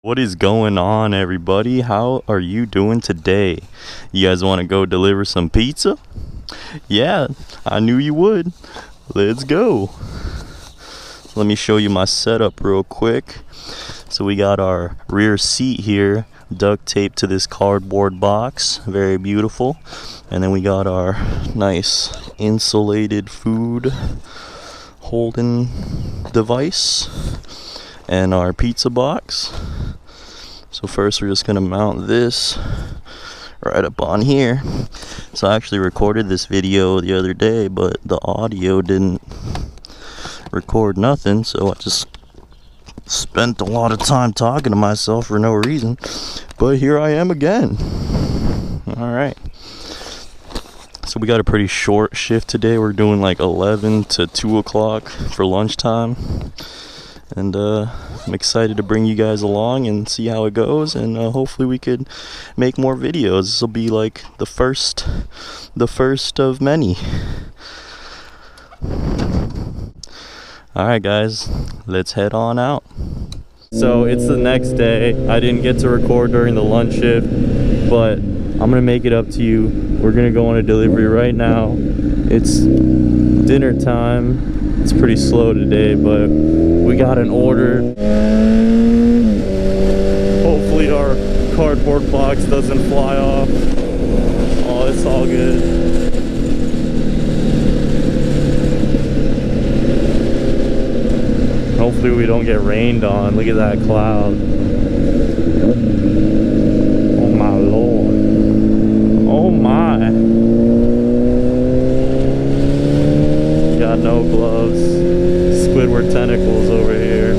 What is going on, everybody? How are you doing today? You guys want to go deliver some pizza? Yeah, I knew you would. Let's go. Let me show you my setup real quick. So we got our rear seat here duct taped to this cardboard box, very beautiful. And then we got our nice insulated food holding device and our pizza box. So first we're just gonna mount this right up on here. So I actually recorded this video the other day, but the audio didn't record nothing, so I just spent a lot of time talking to myself for no reason. But here I am again. Alright, so we got a pretty short shift today. We're doing like 11 to 2 o'clock for lunchtime, and I'm excited to bring you guys along and see how it goes, and hopefully we could make more videos. This will be like the first of many. Alright guys, let's head on out. So it's the next day. I didn't get to record during the lunch shift, but I'm gonna make it up to you. We're gonna go on a delivery right now. It's dinner time. It's pretty slow today, but we got an order. Hopefully our cardboard box doesn't fly off. Oh, it's all good. Hopefully we don't get rained on. Look at that cloud. Oh my lord. Oh my. Got no gloves. Squidward tentacles over here.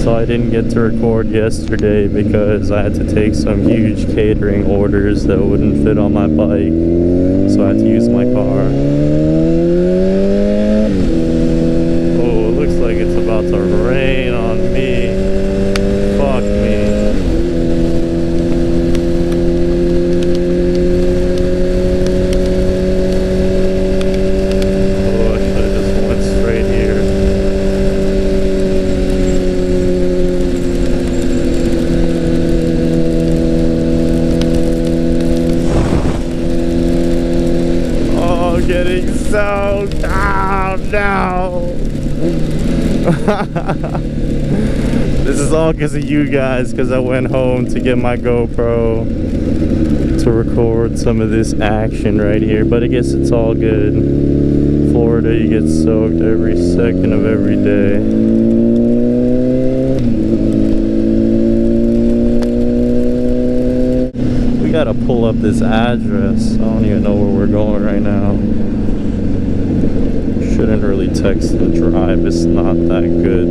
So I didn't get to record yesterday because I had to take some huge catering orders that wouldn't fit on my bike, so I had to use my car. Oh, it looks like it's about to rain on me. Fuck me. Oh, I should have just went straight here. Getting so down now. This is all because of you guys, because I went home to get my GoPro to record some of this action right here, but I guess it's all good. Florida, you get soaked every second of every day. We gotta pull up this address. I don't even know where we're going right now. Shouldn't really text the drive, it's not that good.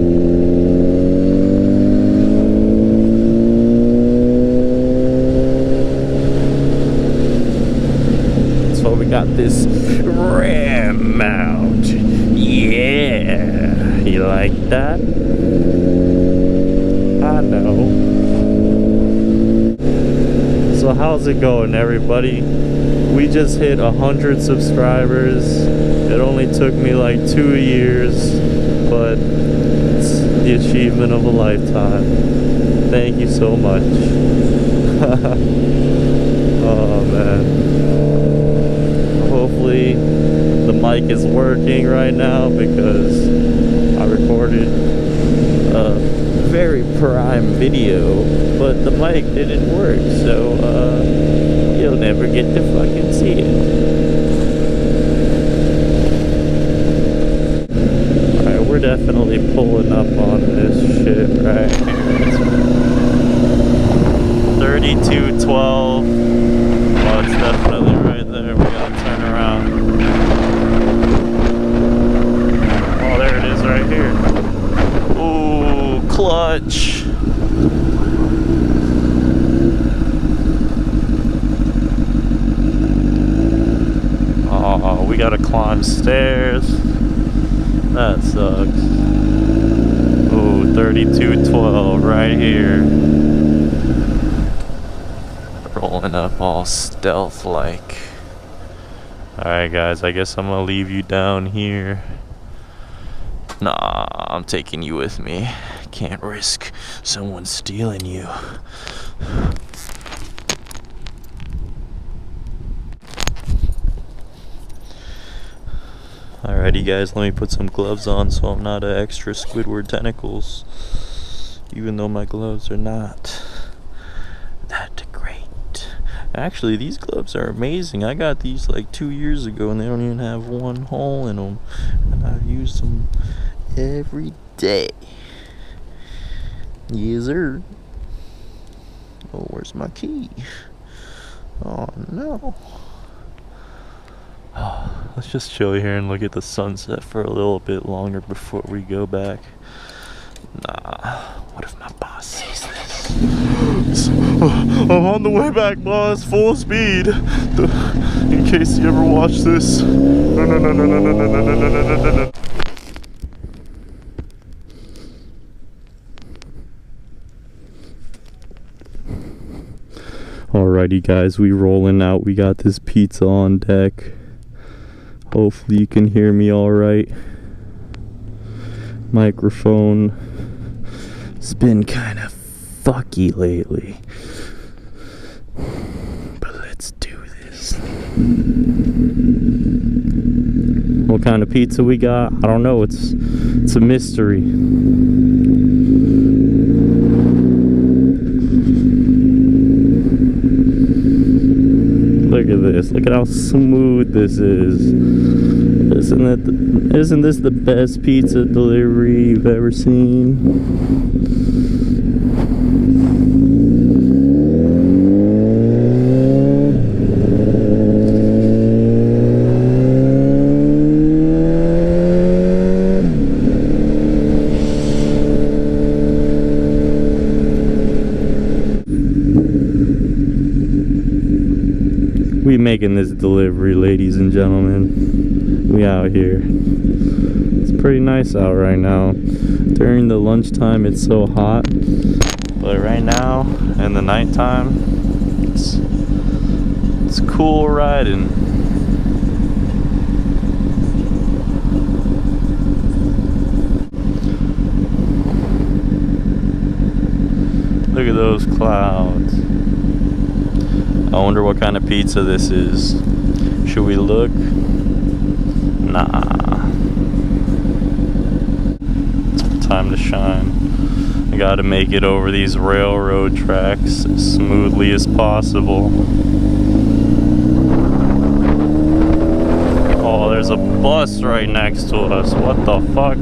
So we got this ram mount. Yeah, you like that? I know. So how's it going, everybody? We just hit 100 subscribers. It only took me like 2 years, but it's the achievement of a lifetime. Thank you so much. Oh man. Hopefully the mic is working right now, because I recorded a very prime video, but the mic didn't work, so you'll never get to fucking see it. Alright, we're definitely pulling up on this shit right here. 3212. Oh, it's definitely right there. We gotta turn around. Oh, there it is right here. Ooh, clutch. Oh, we gotta climb stairs. That sucks. Ooh, 3212 right here. Roll pulling up all stealth like. Alright guys, I guess I'm gonna leave you down here. Nah, I'm taking you with me. Can't risk someone stealing you. Alrighty guys, let me put some gloves on so I'm not an extra Squidward tentacles. Even though my gloves are not that great. Actually, these gloves are amazing. I got these like 2 years ago and they don't even have one hole in them. And I've used them every day. Yes sir. Oh, where's my key? Oh no. Let's just chill here and look at the sunset for a little bit longer before we go back. Nah, what if my boss sees this? I'm on the way back, boss, full speed. In case you ever watch this. No. Alrighty guys, we rolling out. We got this pizza on deck. Hopefully you can hear me alright. Microphone. It's been kind of fucky lately. But let's do this. What kind of pizza we got? I don't know. It's a mystery. Look at this. Look at how smooth this is. Isn't this the best pizza delivery you've ever seen? We making this delivery, ladies and gentlemen. We out here. It's pretty nice out right now. During the lunchtime it's so hot, but right now in the nighttime it's cool riding. Look at those clouds. I wonder what kind of pizza this is. Should we look? Nah. Time to shine. I gotta make it over these railroad tracks as smoothly as possible. Oh, there's a bus right next to us. What the fuck?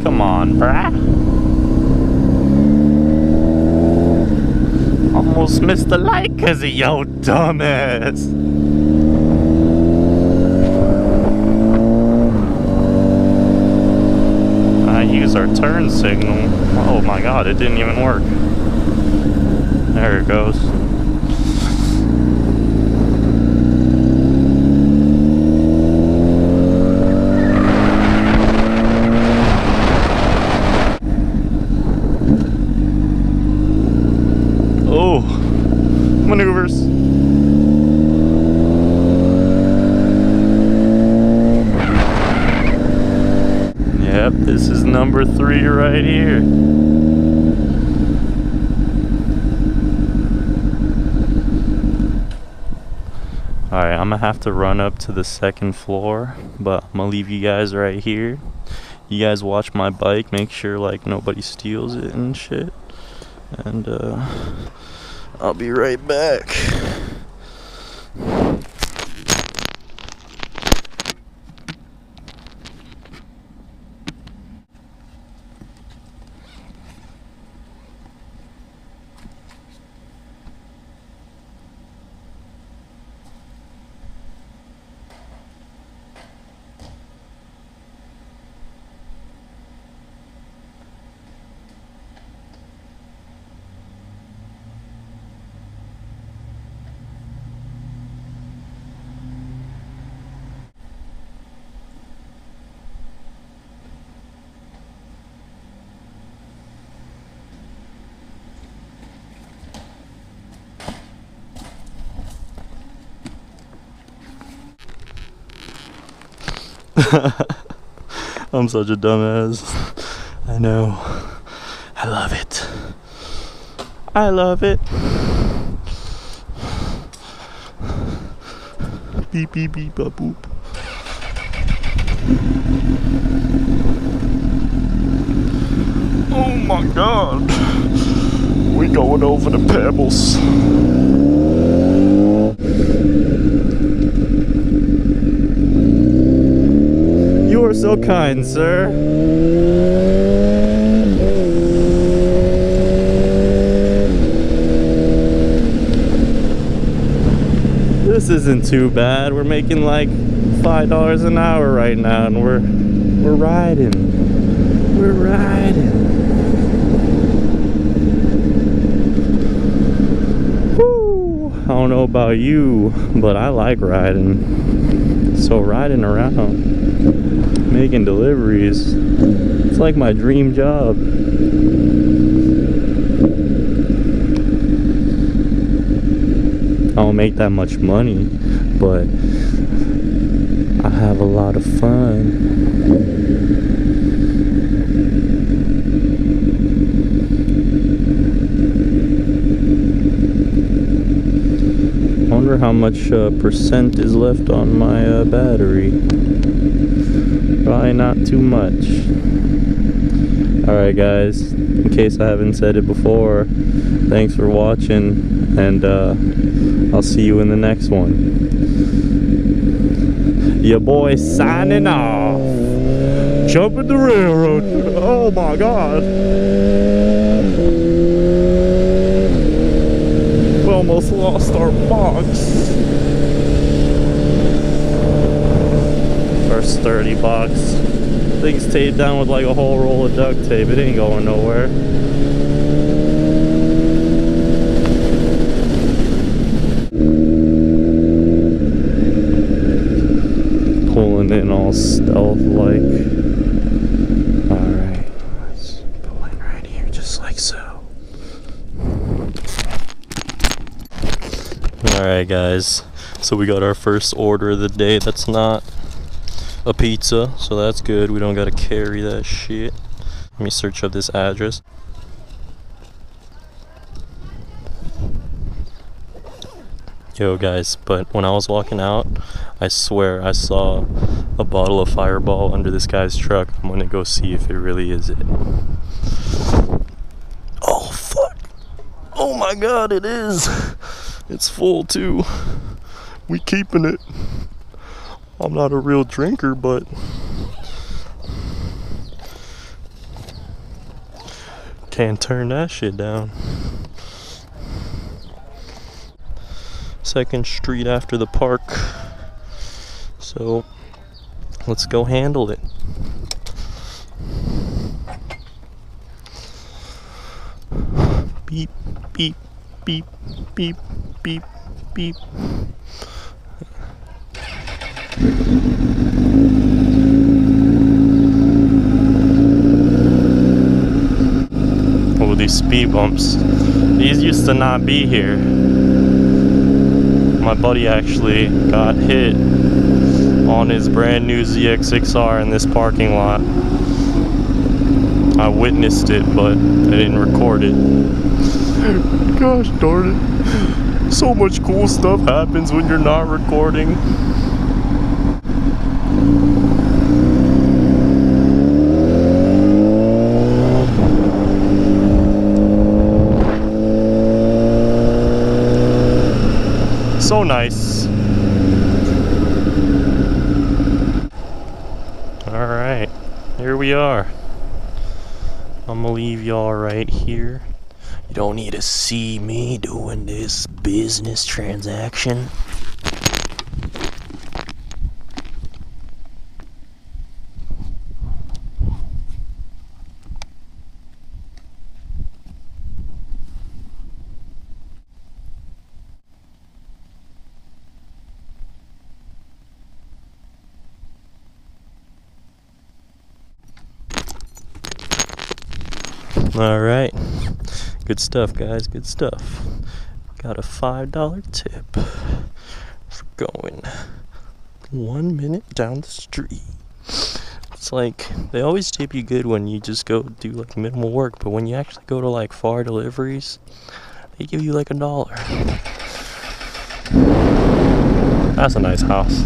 Come on, bruh. Almost missed the light because of yo dumbass. I use our turn signal. Oh my god, it didn't even work. There it goes. Maneuvers. Yep, this is number 3 right here. Alright, I'm gonna have to run up to the 2nd floor, but I'm gonna leave you guys right here. You guys watch my bike, make sure like nobody steals it and shit. And I'll be right back. I'm such a dumbass. I know. I love it. I love it. Beep beep beep boop boop. Oh my god. We going over the pebbles. You are so kind, sir. This isn't too bad. We're making like $5 an hour right now, and we're riding. We're riding. Woo! I don't know about you, but I like riding. So riding around, making deliveries, it's like my dream job. I don't make that much money, but I have a lot of fun. I wonder how much percent is left on my battery. Probably not too much. Alright guys, in case I haven't said it before, thanks for watching, and I'll see you in the next one. Your boy signing off. Jumping the railroad. Oh my god. We almost lost our box. First 30 bucks. Thing's taped down with like a whole roll of duct tape. It ain't going nowhere. Pulling in all stealth like. Alright, let's pull in right here just like so. Alright guys, so we got our first order of the day that's not a pizza, so that's good. We don't gotta carry that shit. Let me search up this address. Yo guys, but when I was walking out, I swear I saw a bottle of Fireball under this guy's truck. I'm gonna go see if it really is it. Oh fuck. Oh my god, it is. It's full too. We keeping it. I'm not a real drinker, but can't turn that shit down. 2nd Street after the park. So let's go handle it. Beep, beep, beep, beep, beep, beep. Oh, these speed bumps. These used to not be here. My buddy actually got hit on his brand new ZX6R in this parking lot. I witnessed it, but I didn't record it. Gosh darn it. So much cool stuff happens when you're not recording. So nice. Alright, here we are. I'm gonna leave y'all right here. You don't need to see me doing this business transaction. Alright, good stuff guys, good stuff. Got a $5 tip for going 1 minute down the street. it's like they always tip you good when you just go do like minimal work, but when you actually go to like far deliveries, they give you like $1. That's a nice house.